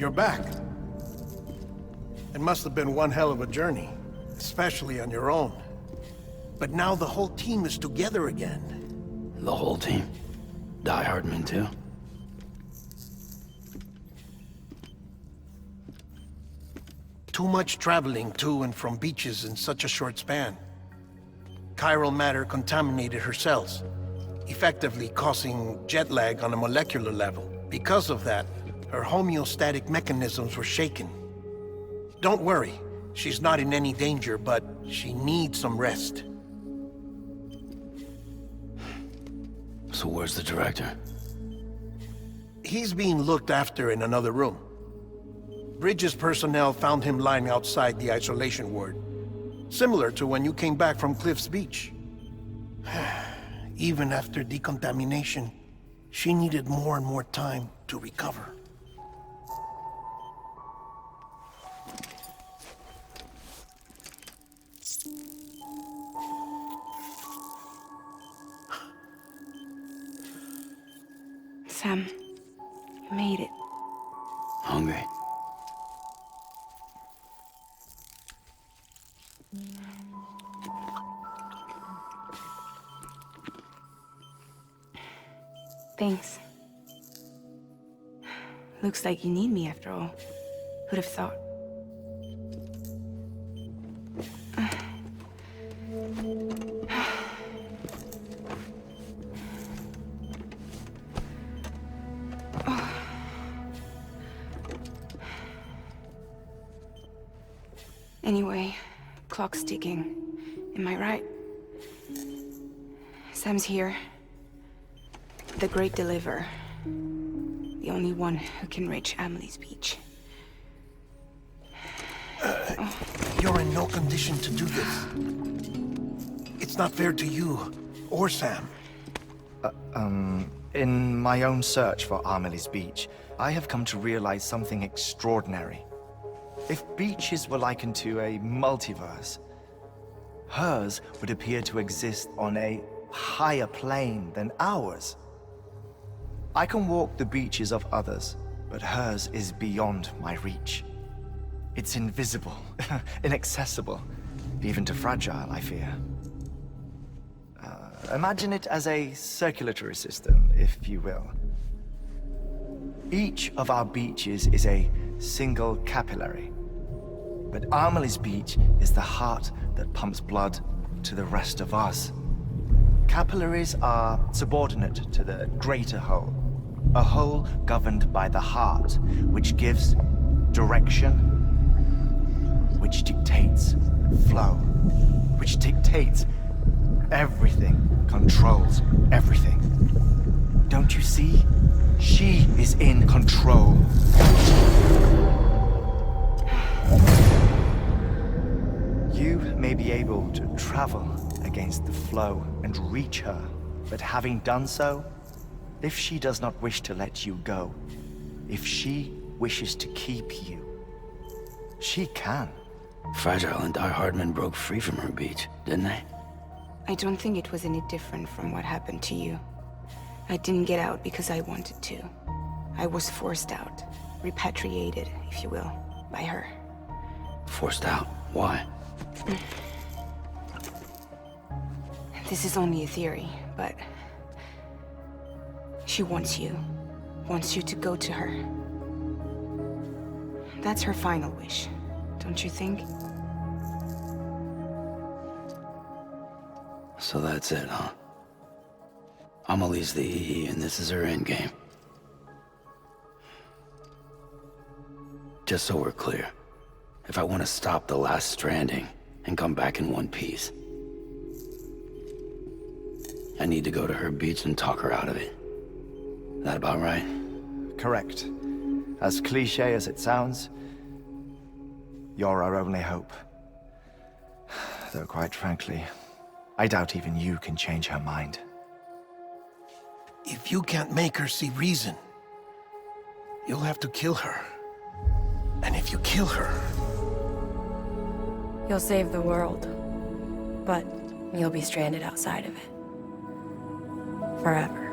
You're back. It must have been one hell of a journey, especially on your own. But now the whole team is together again. The whole team? Die Hardman too? Too much traveling to and from beaches in such a short span. Chiral matter contaminated her cells, effectively causing jet lag on a molecular level. Because of that, her homeostatic mechanisms were shaken. Don't worry, she's not in any danger, but she needs some rest. So where's the director? He's being looked after in another room. Bridges personnel found him lying outside the isolation ward. Similar to when you came back from Cliff's Beach. Even after decontamination, she needed more and more time to recover. Sam, you made it. Hungry? Thanks. Looks like you need me after all. Who'd have thought? Anyway, clock's ticking. Am I right? Sam's here. The Great Deliverer. The only one who can reach Amelie's Beach. You're in no condition to do this. It's not fair to you, or Sam. In my own search for Amelie's Beach, I have come to realize something extraordinary. If beaches were likened to a multiverse, hers would appear to exist on a higher plane than ours. I can walk the beaches of others, but hers is beyond my reach. It's invisible, inaccessible, even to fragile, I fear. Imagine it as a circulatory system, if you will. Each of our beaches is a single capillary. But Amelie's Beach is the heart that pumps blood to the rest of us. Capillaries are subordinate to the greater whole. A whole governed by the heart, which gives direction, which dictates flow, which dictates everything, controls everything. Don't you see? She is in control. You may be able to travel against the flow and reach her, but having done so, if she does not wish to let you go, if she wishes to keep you, she can. Fragile and Die Hardman broke free from her beach, didn't they? I don't think it was any different from what happened to you. I didn't get out because I wanted to. I was forced out, repatriated, if you will, by her. Forced out? Why? This is only a theory, but she wants you to go to her. That's her final wish, don't you think? So that's it, huh? Amelie's the EE, and this is her endgame. Just so we're clear, if I want to stop the last stranding and come back in one piece, I need to go to her beach and talk her out of it. That about right? Correct. As cliché as it sounds, you're our only hope. Though quite frankly, I doubt even you can change her mind. If you can't make her see reason, you'll have to kill her. And if you kill her... You'll save the world, but you'll be stranded outside of it. Forever.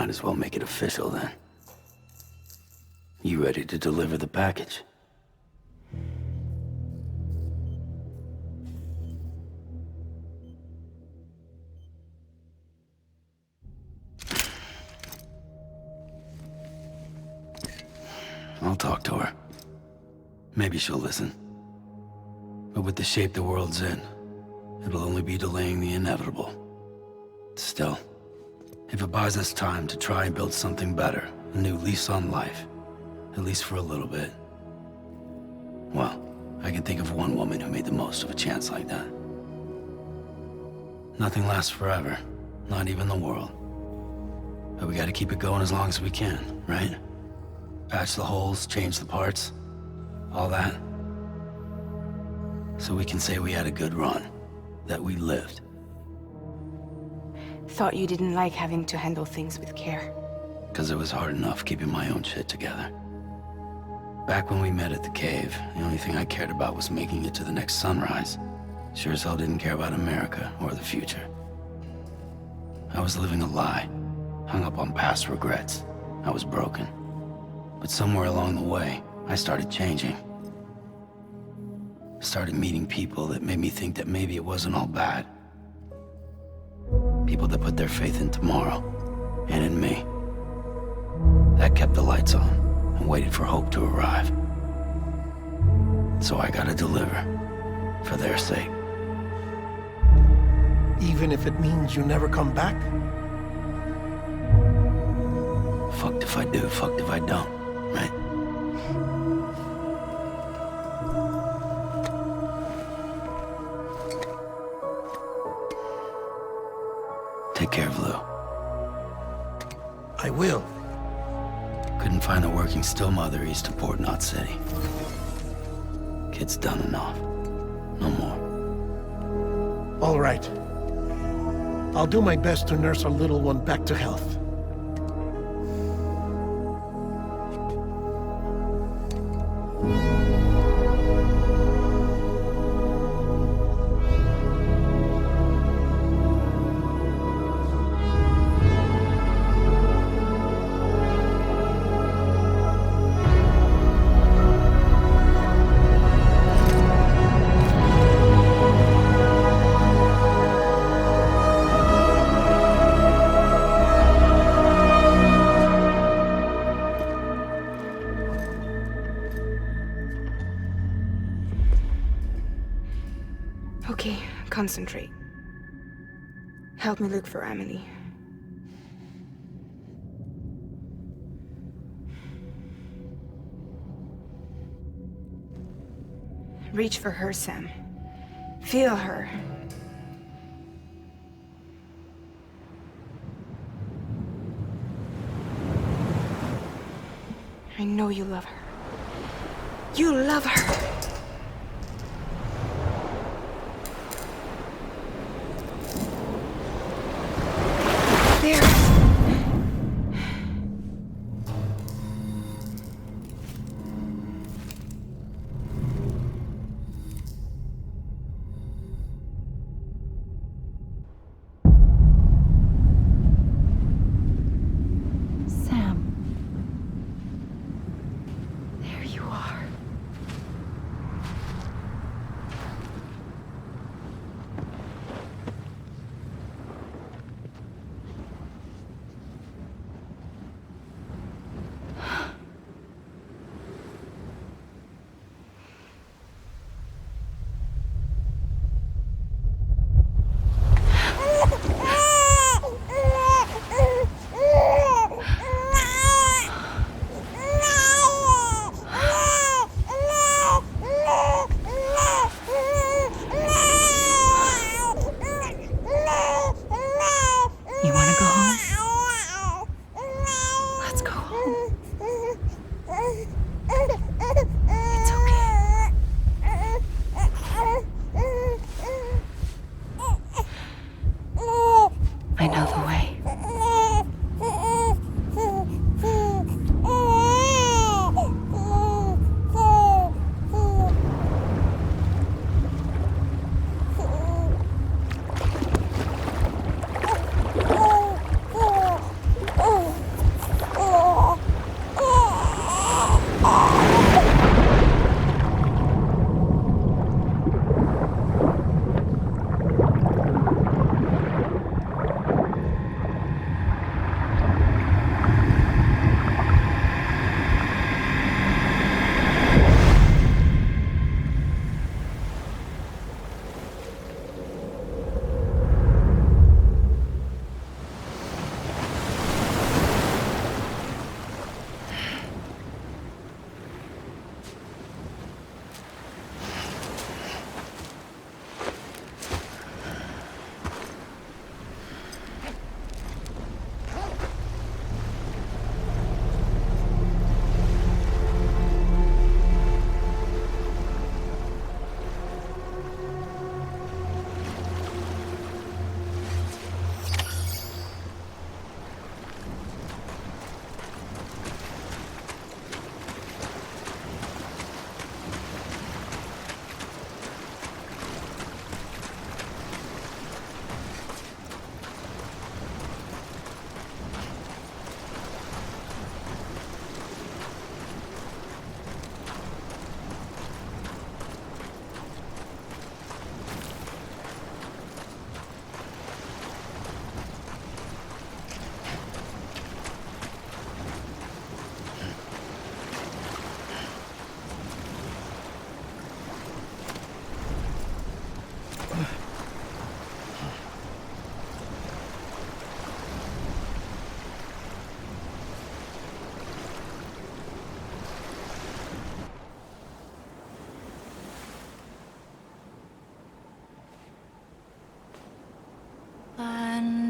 Might as well make it official then. You ready to deliver the package? I'll talk to her. Maybe she'll listen. But with the shape the world's in, it'll only be delaying the inevitable. Still, if it buys us time to try and build something better, a new lease on life, at least for a little bit, well, I can think of one woman who made the most of a chance like that. Nothing lasts forever, not even the world. But we gotta keep it going as long as we can, right? Patch the holes, change the parts, all that. So we can say we had a good run, that we lived. Thought you didn't like having to handle things with care. 'Cause it was hard enough keeping my own shit together. Back when we met at the cave, the only thing I cared about was making it to the next sunrise. Sure as hell didn't care about America or the future. I was living a lie, hung up on past regrets. I was broken. But somewhere along the way, I started changing. Started meeting people that made me think that maybe it wasn't all bad. People that put their faith in tomorrow, and in me. That kept the lights on, and waited for hope to arrive. So I gotta deliver, for their sake. Even if it means you never come back? Fucked if I do, fucked if I don't, right? Take care of Lou. I will. Couldn't find a working still mother east of Port Knot City. Kid's done enough. No more. All right. I'll do my best to nurse our little one back to health. Okay, concentrate. Help me look for Emily. Reach for her, Sam. Feel her. I know you love her. You love her! There. Sam. There you are. You wanna go home? Let's go home. It's okay. I know the way.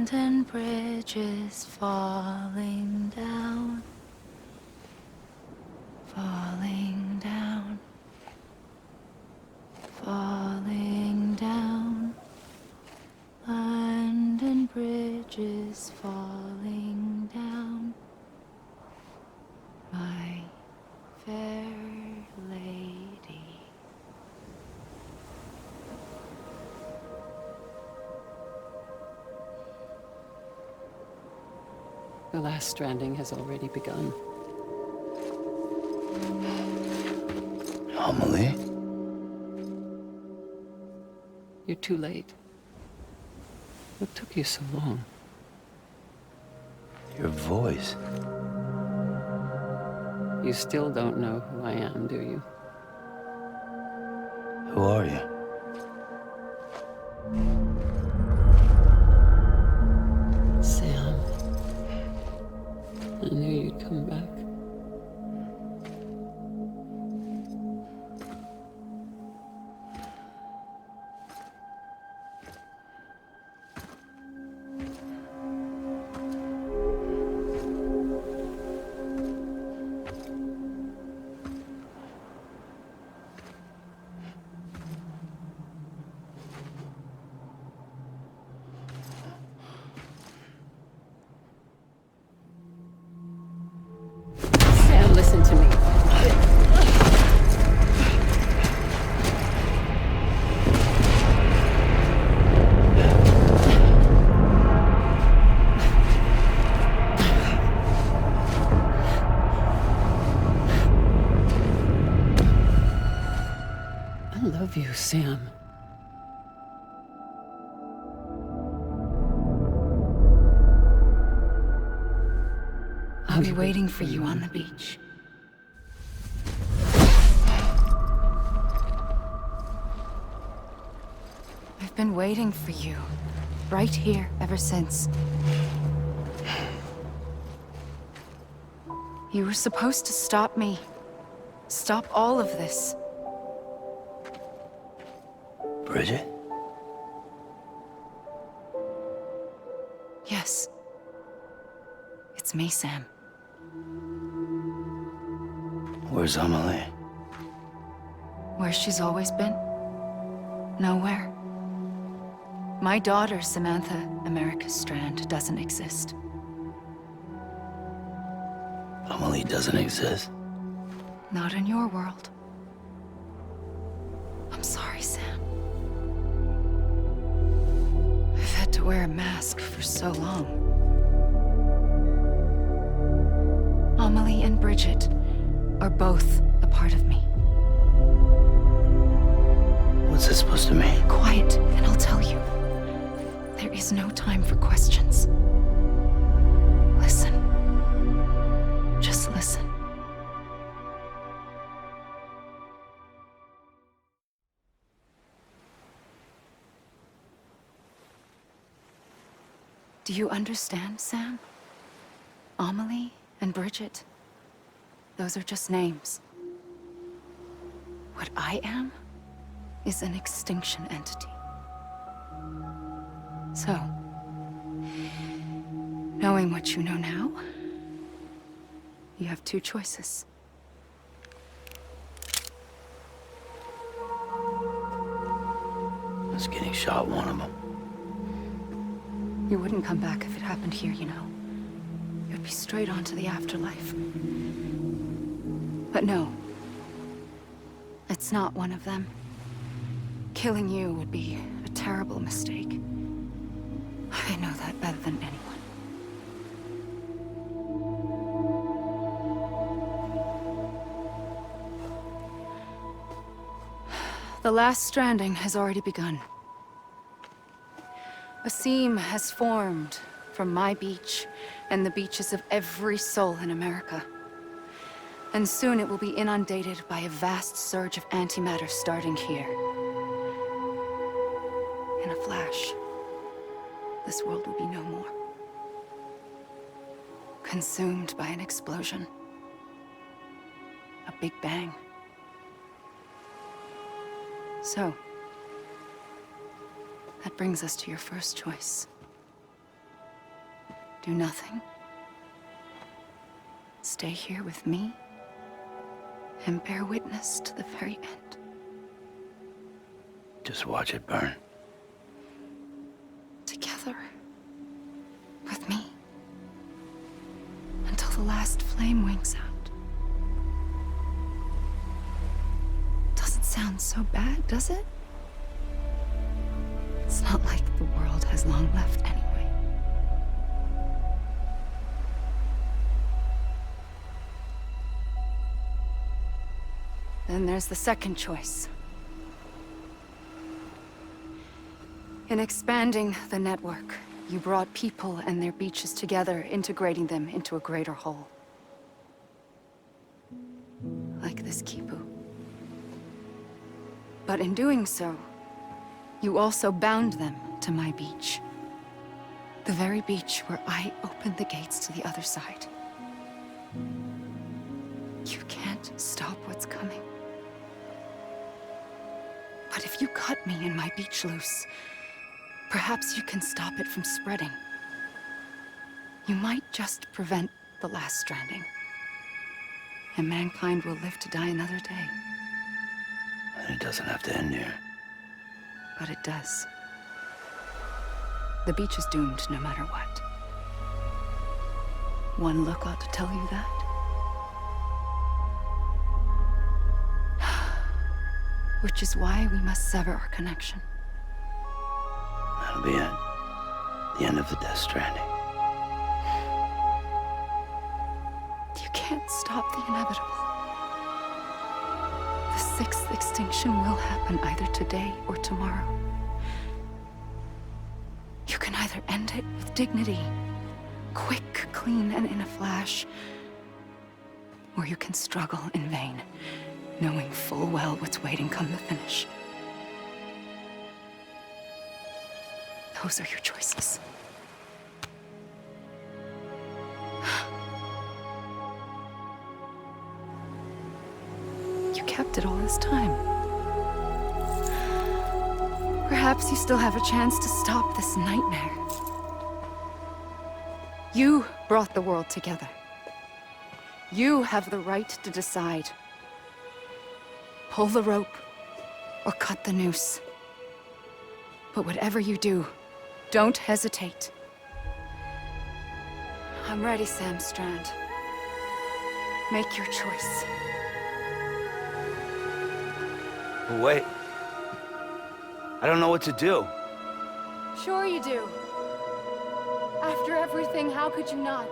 Abandoned bridges falling down. Falling down. Falling down. London Bridge is falling down. My fair lady. The last stranding has already begun. Amelie? You're too late. What took you so long? Your voice. You still don't know who I am, do you? Who are you? Sam. I knew you'd come back. Sam, listen to me. I love you, Sam. I'll be waiting for you on the beach. I've been waiting for you, right here, ever since. You were supposed to stop me. Stop all of this. Bridget? Yes. It's me, Sam. Where's Amelie? Where she's always been. Nowhere. My daughter, Samantha America Strand, doesn't exist. Amelie doesn't exist? Not in your world. I'm sorry, Sam. I've had to wear a mask for so long. Amelie and Bridget are both a part of me. What's this supposed to mean? Quiet, and I'll tell you. There is no time for questions. Listen. Just listen. Do you understand, Sam? Amelie and Bridget, those are just names. What I am is an extinction entity. So, knowing what you know now, you have two choices. Is getting shot one of them? You wouldn't come back if it happened here, you know. You'd be straight on to the afterlife. But no. It's not one of them. Killing you would be a terrible mistake. I know that better than anyone. The last stranding has already begun. A seam has formed from my beach and the beaches of every soul in America. And soon it will be inundated by a vast surge of antimatter starting here. In a flash, this world will be no more. Consumed by an explosion. A big bang. So, that brings us to your first choice. Do nothing. Stay here with me and bear witness to the very end. Just watch it burn. Together. With me. Until the last flame winks out. Doesn't sound so bad, does it? It's not like the world has long left anyway. Then there's the second choice. In expanding the network, you brought people and their beaches together, integrating them into a greater whole. Like this Kipu. But in doing so, you also bound them to my beach. The very beach where I opened the gates to the other side. You can't stop what's coming. But if you cut me and my beach loose, perhaps you can stop it from spreading. You might just prevent the last stranding. And mankind will live to die another day. And it doesn't have to end here. But it does. The beach is doomed no matter what. One look ought to tell you that. Which is why we must sever our connection. That'll be it. The end of the Death Stranding. You can't stop the inevitable. The sixth extinction will happen either today or tomorrow. You can either end it with dignity, quick, clean, and in a flash, or you can struggle in vain, knowing full well what's waiting come the finish. Those are your choices. You kept it all this time. Perhaps you still have a chance to stop this nightmare. You brought the world together. You have the right to decide. Pull the rope, or cut the noose. But whatever you do, don't hesitate. I'm ready, Sam Strand. Make your choice. But wait. I don't know what to do. Sure you do. After everything, how could you not?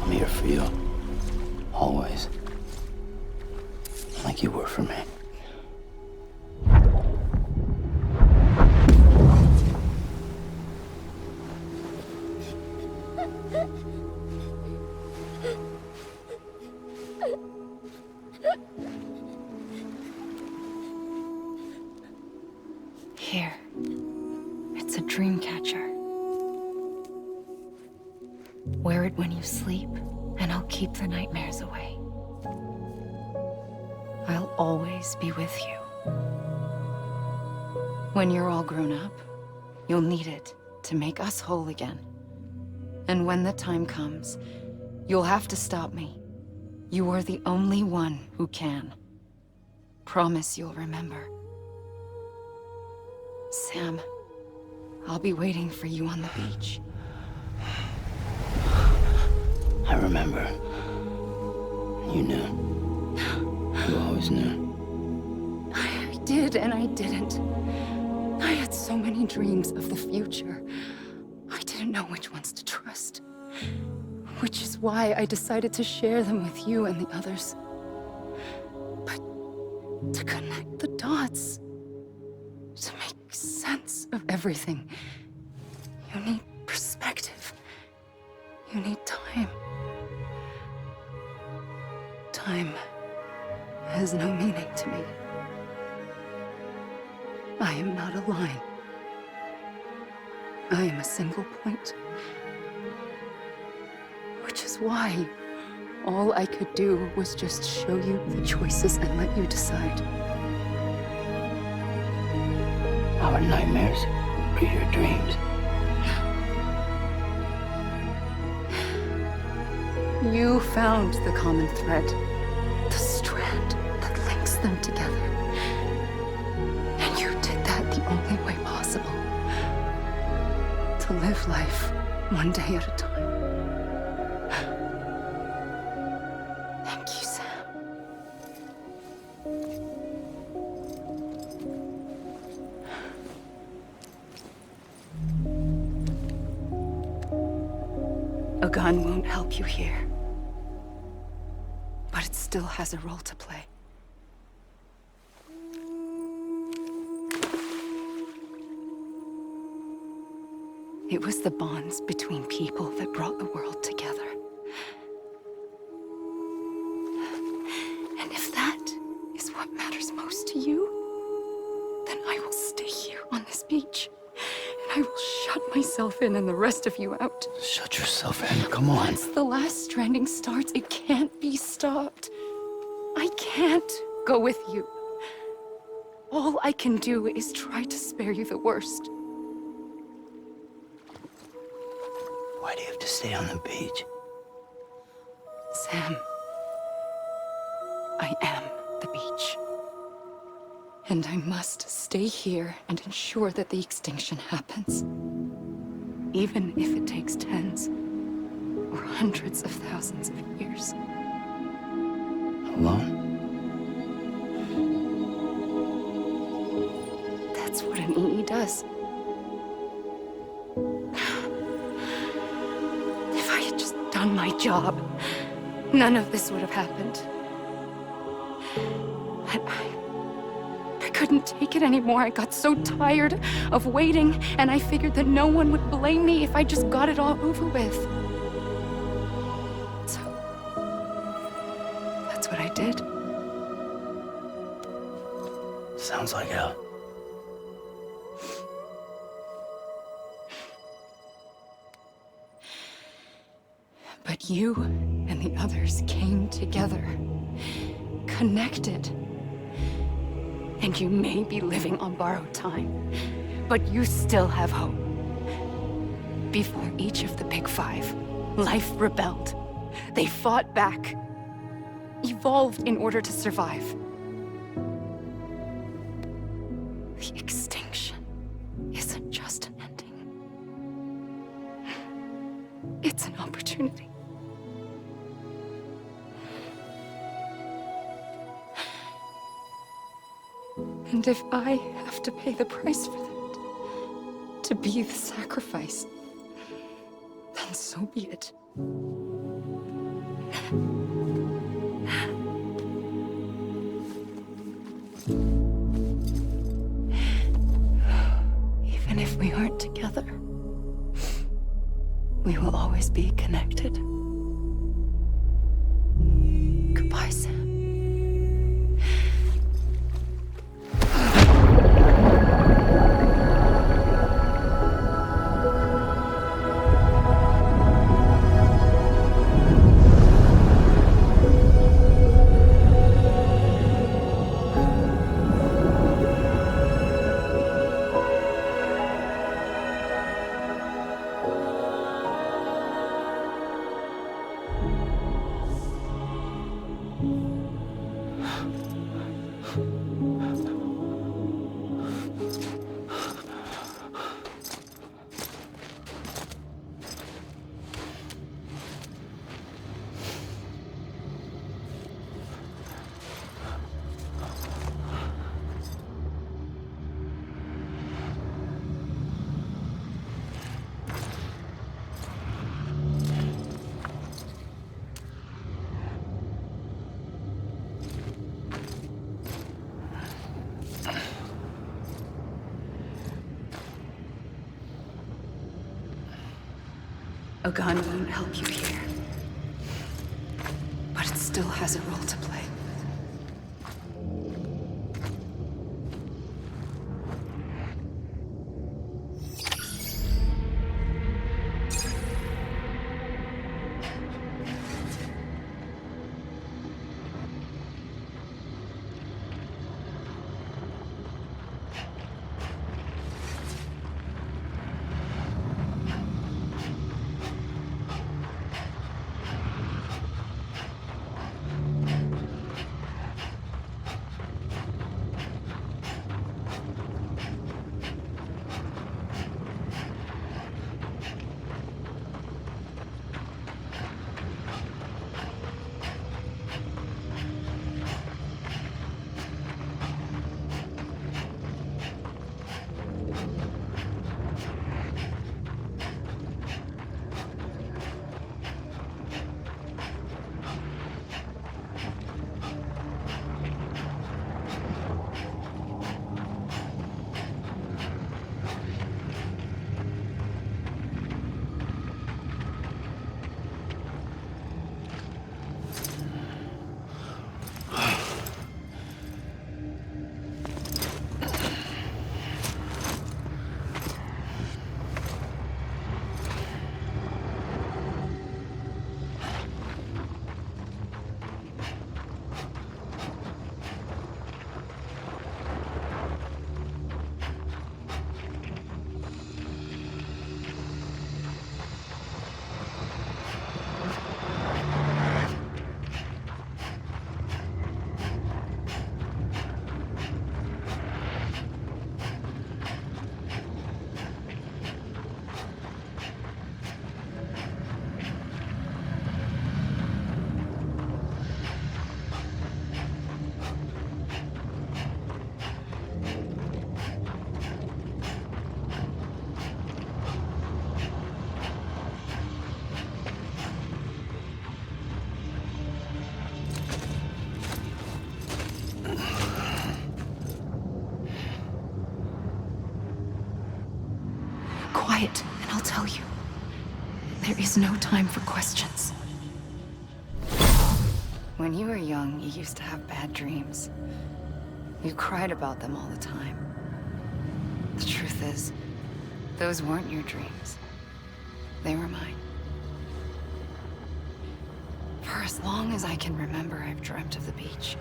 I'm here for you. Always. Like you were for me. Here. It's a dream catcher. Wear it when you sleep, and I'll keep the nightmares away. I'll always be with you. When you're all grown up, you'll need it to make us whole again. And when the time comes, you'll have to stop me. You are the only one who can. Promise you'll remember. Sam, I'll be waiting for you on the beach. I remember. You knew. You always knew. I did and I didn't. I had so many dreams of the future. I didn't know which ones to trust. Which is why I decided to share them with you and the others. But to connect the dots, to make sense of everything, you need perspective. You need time. Time has no meaning to me. I am not a line. I am a single point. Which is why all I could do was just show you the choices and let you decide. Our nightmares or your dreams? You found the common thread, the strand that links them together. And you did that the only way possible. To live life one day at a time. Thank you, Sam. A gun won't help you here. But it still has a role to play. It was the bonds between people that brought the world together. And if that is what matters most to you, then I will stay here on this beach. And I will shut myself in and the rest of you out. Shut yourself in, come on. Once the last stranding starts, it can't be stopped. I can't go with you. All I can do is try to spare you the worst. Why do you have to stay on the beach? Sam, I am the beach. And I must stay here and ensure that the extinction happens. Even if it takes tens or hundreds of thousands of years. Alone? That's what an EE does. If I had just done my job, none of this would have happened. But I couldn't take it anymore. I got so tired of waiting, and I figured that no one would blame me if I just got it all over with. So, that's what I did. Sounds like hell. But you and the others came together, connected. And you may be living on borrowed time, but you still have hope. Before each of the Big Five, life rebelled. They fought back, evolved in order to survive. The extinction isn't just an ending. It's an opportunity. And if I have to pay the price for that, to be the sacrifice, then so be it. Even if we aren't together, we will always be connected. Goodbye, Sam. A gun won't help you here. But it still has a role to play. quiet, and I'll tell you. There is no time for questions. When you were young, you used to have bad dreams. You cried about them all the time. The truth is, those weren't your dreams. They were mine. For as long as I can remember, I've dreamt of the beach.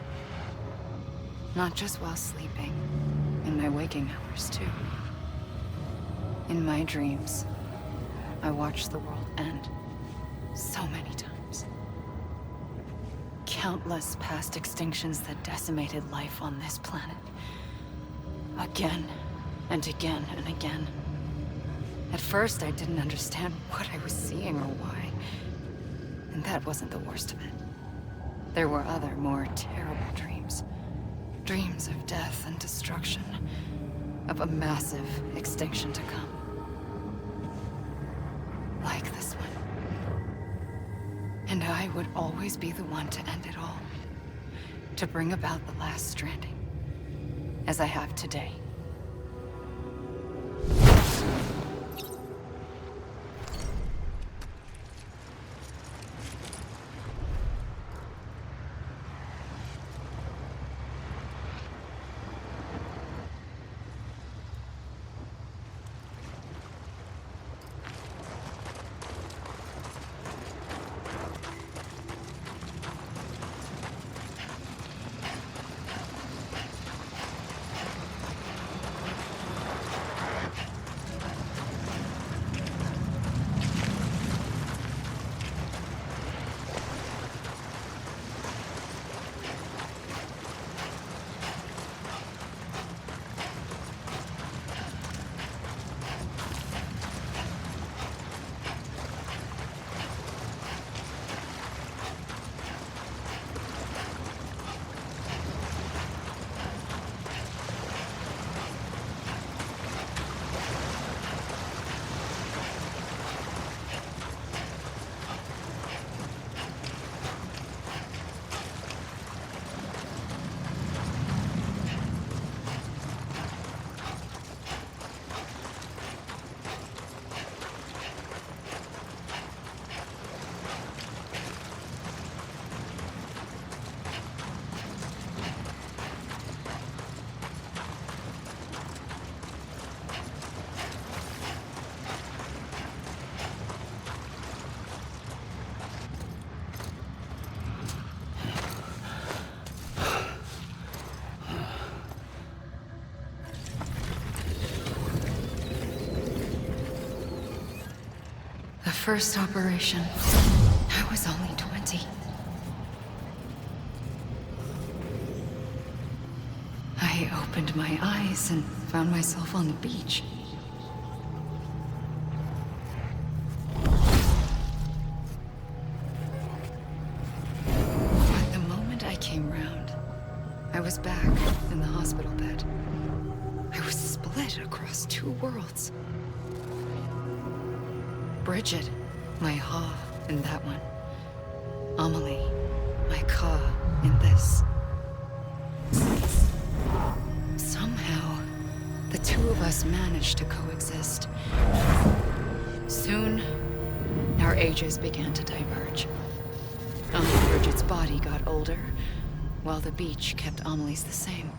Not just while sleeping, in my waking hours too. In my dreams, I watched the world end so many times. Countless past extinctions that decimated life on this planet. Again and again and again. At first, I didn't understand what I was seeing or why. And that wasn't the worst of it. There were other, more terrible dreams. Dreams of death and destruction. Of a massive extinction to come. Like this one. And I would always be the one to end it all. To bring about the last stranding. As I have today. First operation, I was only 20. I opened my eyes and found myself on the beach. But the moment I came round, I was back in the hospital bed. I was split across two worlds. Bridget, my Ha in that one. Amelie, my Ka in this. Somehow, the two of us managed to coexist. Soon, our ages began to diverge. Bridget's body got older, while the beach kept Amelie's the same.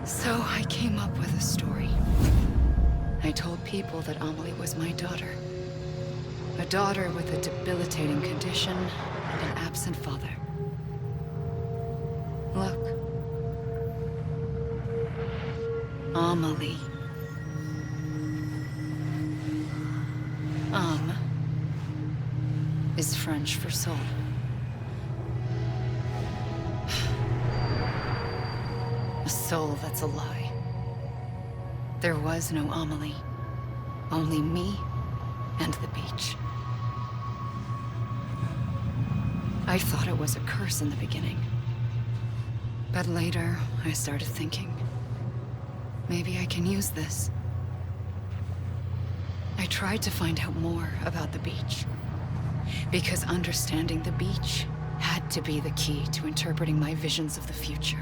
So I came up with a story. I told people that Amelie was my daughter. A daughter with a debilitating condition and an absent father. Look. Amelie. Is French for soul. A soul that's a lie. There was no Amelie. Only me and the beach. I thought it was a curse in the beginning. But later, I started thinking, maybe I can use this. I tried to find out more about the beach. Because understanding the beach had to be the key to interpreting my visions of the future.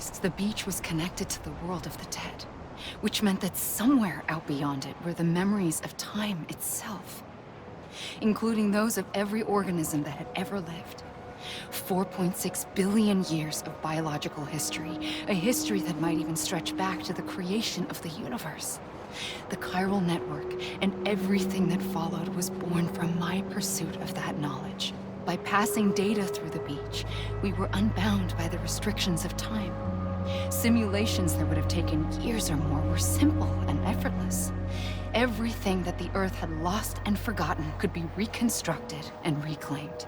realized the beach was connected to the world of the dead, which meant that somewhere out beyond it were the memories of time itself, including those of every organism that had ever lived. 4.6 billion years of biological history, a history that might even stretch back to the creation of the universe. The chiral network and everything that followed was born from my pursuit of that knowledge. By passing data through the beach, we were unbound by the restrictions of time. Simulations that would have taken years or more were simple and effortless. Everything that the Earth had lost and forgotten could be reconstructed and reclaimed.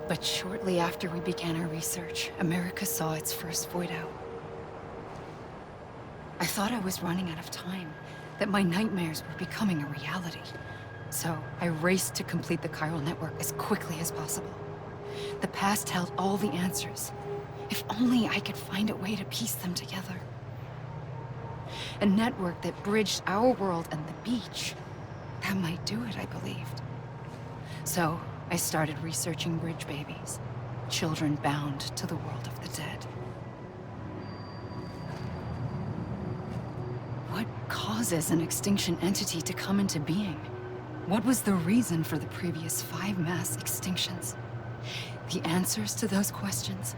But shortly after we began our research, America saw its first void out. I thought I was running out of time, that my nightmares were becoming a reality. So I raced to complete the chiral network as quickly as possible. The past held all the answers. If only I could find a way to piece them together. A network that bridged our world and the beach. That might do it, I believed. So I started researching bridge babies, children bound to the world of the dead. What causes an extinction entity to come into being? What was the reason for the previous 5 mass extinctions? The answers to those questions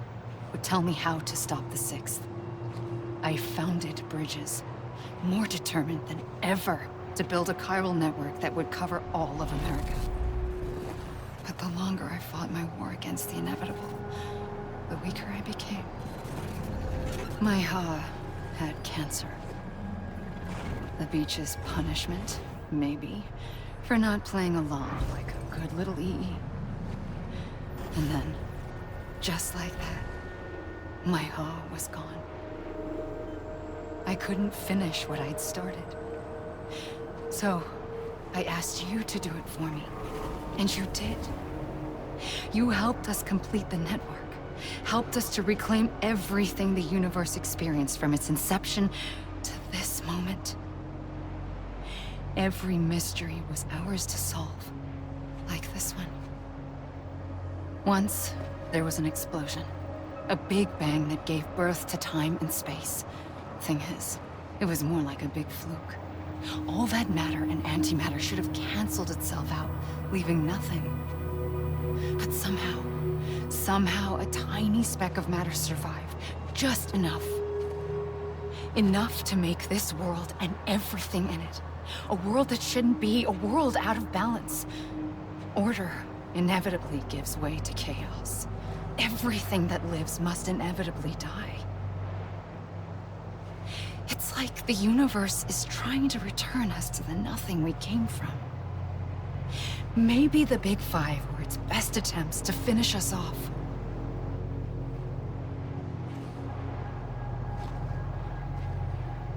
would tell me how to stop the 6th. I founded bridges, more determined than ever to build a chiral network that would cover all of America. But the longer I fought my war against the inevitable, the weaker I became. My Ha had cancer. The beach's punishment, maybe, for not playing along like a good little EE. And then, just like that, my Ha was gone. I couldn't finish what I'd started. So, I asked you to do it for me. And you did. You helped us complete the network. Helped us to reclaim everything the universe experienced from its inception to this moment. Every mystery was ours to solve. Like this one. Once, there was an explosion. A big bang that gave birth to time and space. Thing is, it was more like a big fluke. All that matter and antimatter should have canceled itself out, leaving nothing. But somehow a tiny speck of matter survived. Just enough. Enough to make this world and everything in it. A world that shouldn't be, a world out of balance. Order inevitably gives way to chaos. Everything that lives must inevitably die. It's like the universe is trying to return us to the nothing we came from. Maybe the Big Five were its best attempts to finish us off.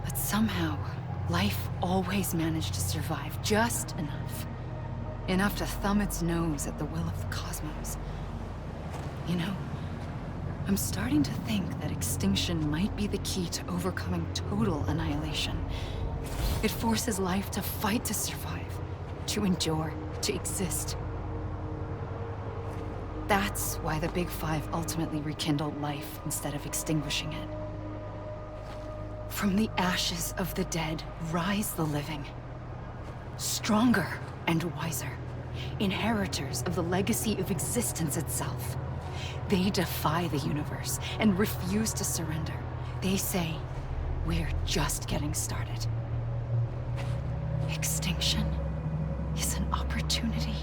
But somehow, life always managed to survive just enough. Enough to thumb its nose at the will of the cosmos. You know, I'm starting to think that extinction might be the key to overcoming total annihilation. It forces life to fight to survive, to endure, to exist. That's why the Big Five ultimately rekindled life instead of extinguishing it. From the ashes of the dead rise the living. Stronger and wiser. Inheritors of the legacy of existence itself. They defy the universe and refuse to surrender. They say, we're just getting started. Extinction is an opportunity.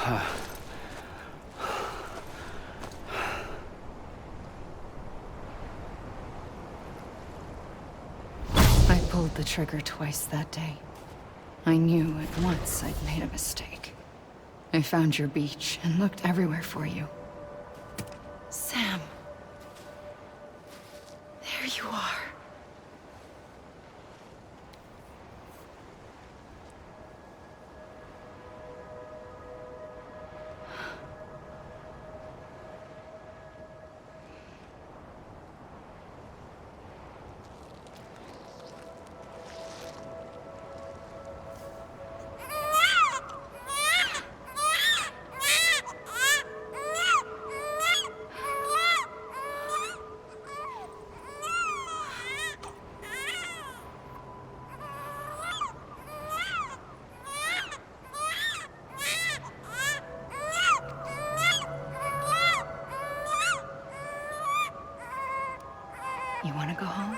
I pulled the trigger twice that day. I knew at once I'd made a mistake. I found your beach and looked everywhere for you. Sam. There you are. You want to go home?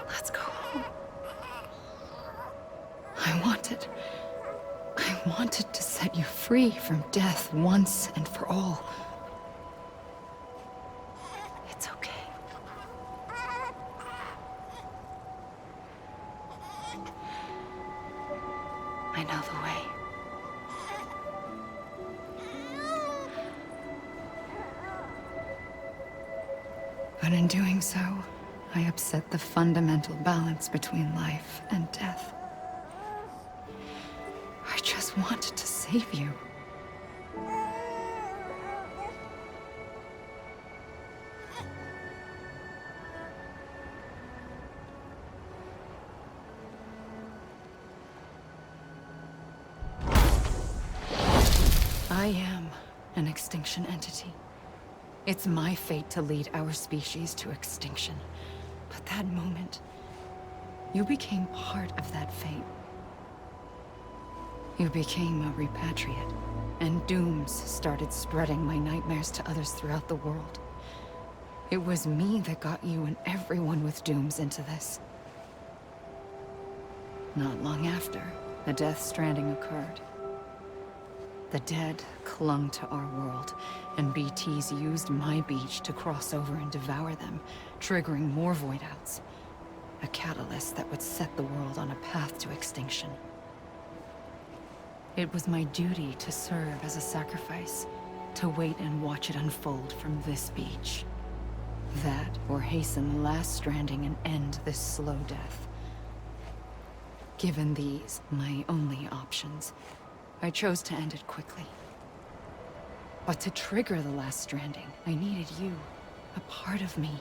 Let's go home. I wanted to set you free from death once and for all. It's okay. I know the way. But in doing so, I upset the fundamental balance between life and death. I just wanted to save you. I am an extinction entity. It's my fate to lead our species to extinction. But that moment, you became part of that fate. You became a repatriate, and dooms started spreading my nightmares to others throughout the world. It was me that got you and everyone with dooms into this. Not long after, the Death Stranding occurred. The dead clung to our world, and BTs used my beach to cross over and devour them, triggering more voidouts. A catalyst that would set the world on a path to extinction. It was my duty to serve as a sacrifice, to wait and watch it unfold from this beach. That, or hasten the last stranding and end this slow death. Given these, my only options, I chose to end it quickly. But to trigger the last stranding, I needed you, a part of me.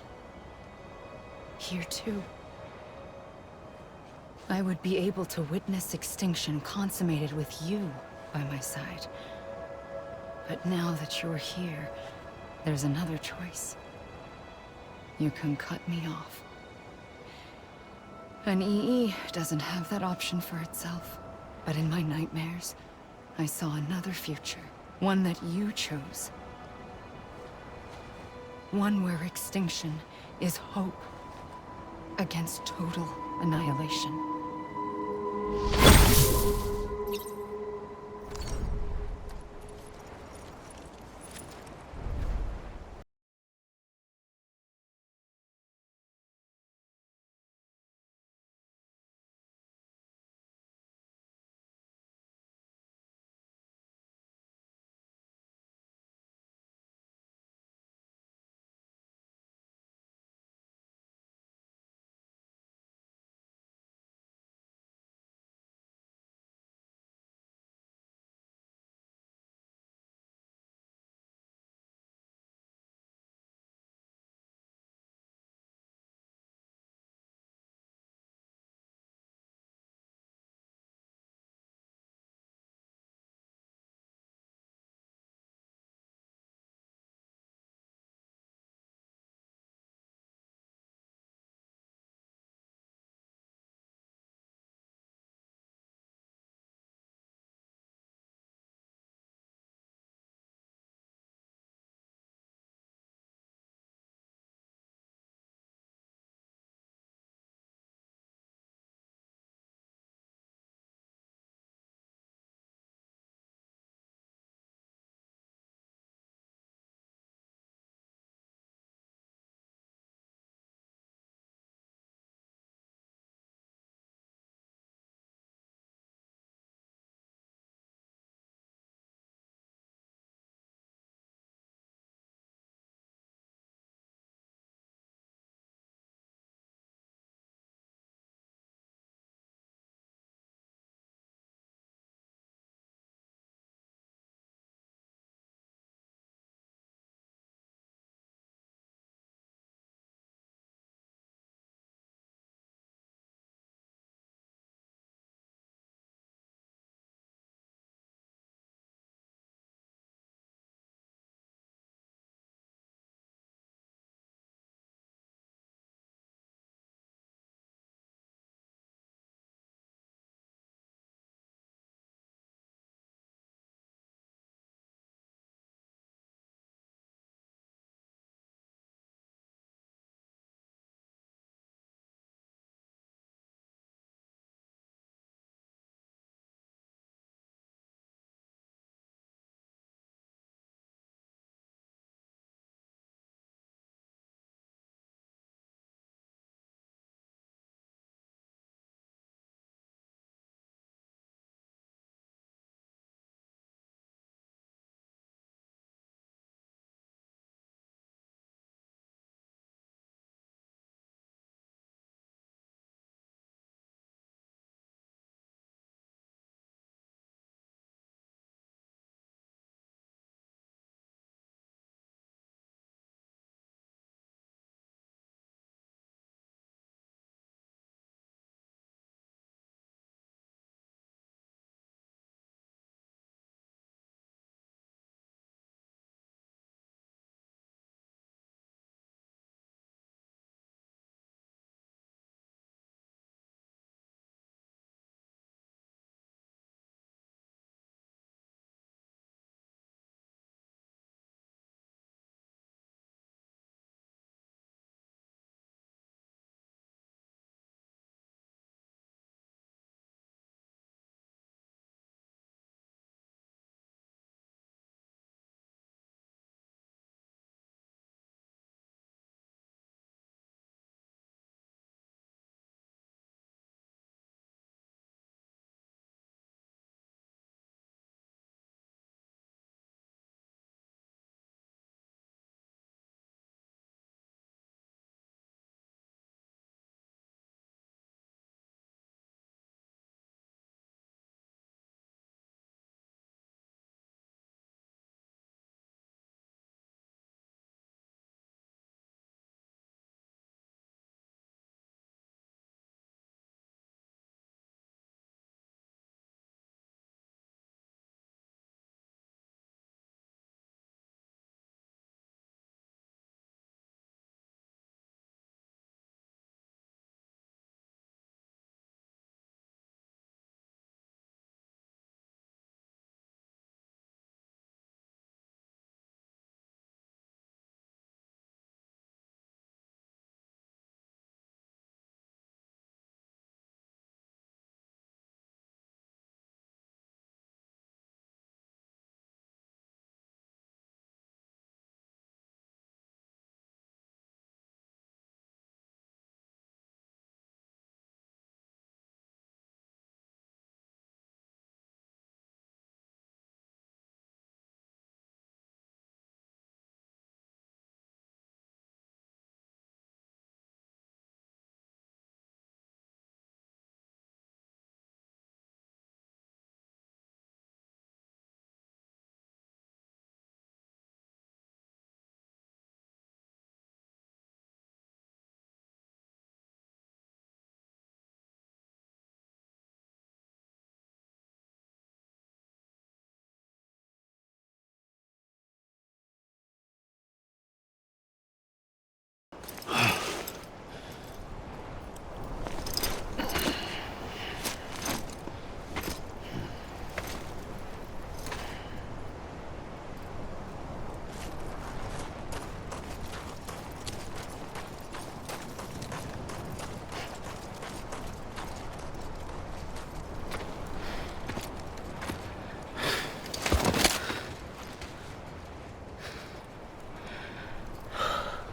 Here too. I would be able to witness extinction consummated with you by my side. But now that you're here, there's another choice. You can cut me off. An EE doesn't have that option for itself. But in my nightmares, I saw another future. One that you chose. One where extinction is hope against total annihilation.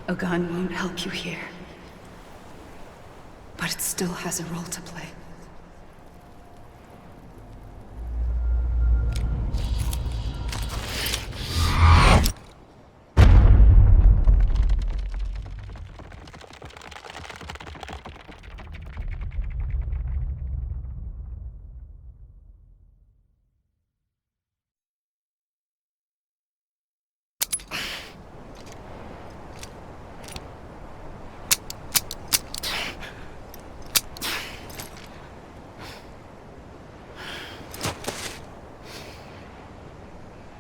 A gun won't help you here. But it still has a role to play.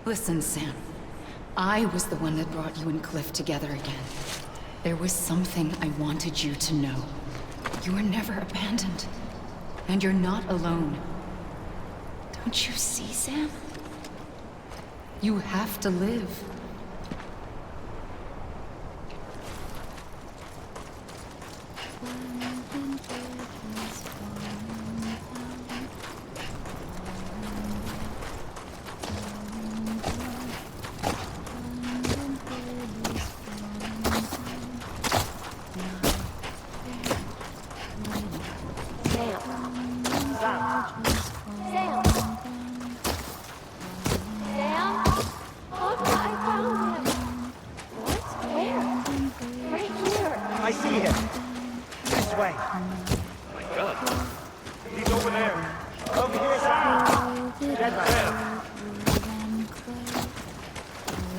Listen, Sam. I was the one that brought you and Cliff together again. There was something I wanted you to know. You were never abandoned. And you're not alone. Don't you see, Sam? You have to live. I see him. This way. Oh my god. He's over there. Over here, Sam. Dead man.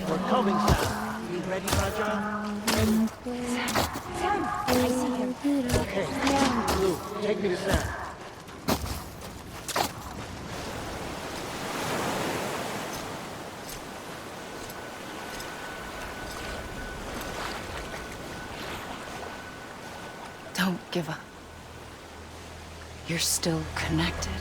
We're coming, Sam. You ready, Roger? Sam, I see him. Okay. Blue, take me to Sam. Don't give up. You're still connected.